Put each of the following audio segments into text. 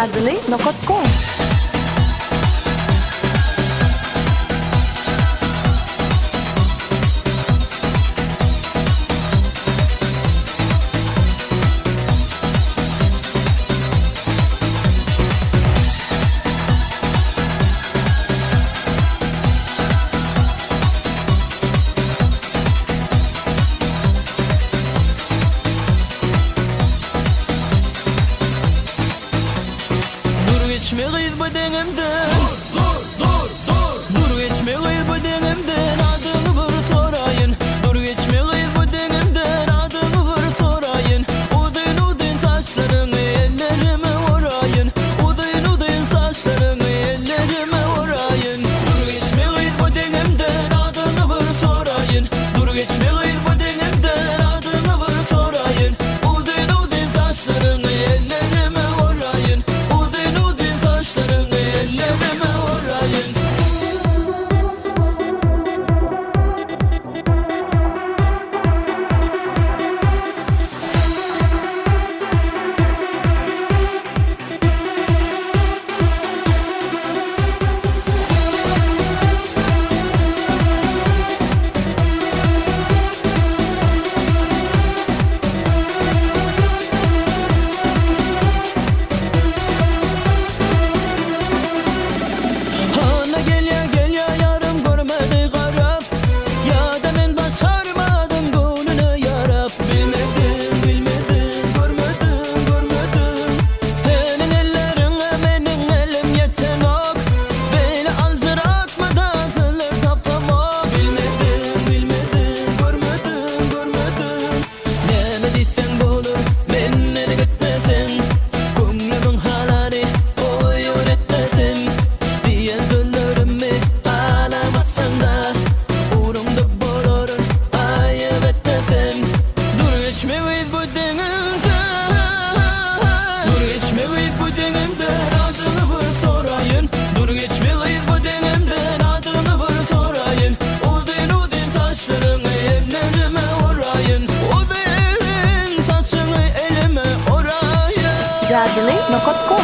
jadli.com. Geçme kız bu denimden. Dur geçme kız bu denimden. Adını bir sorayın. Dur geçme kız bu denimden. Adını bir sorayın. Udun udun saçlarını ellerime orayın. Udun udun saçlarını ellerime orayın. Dur geçme kız bu denimden. Adını bir sorayın. Dur geçme kız bu denimden. Adını bir sorayın. Udun udun saçlarını ellerime orayın. Saçlarını ellerime orayın. jadli.com.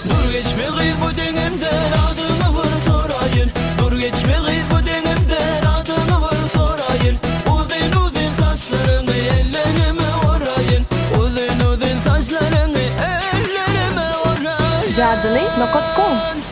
Dur geçme kız bu denimden. Adını bir sorayın. Dur geçme kız bu denimden. Adını bir sorayın. Udun udun saçlarını ellerime orayın. Udun udun saçlarını ellerime orayın. jadli.com.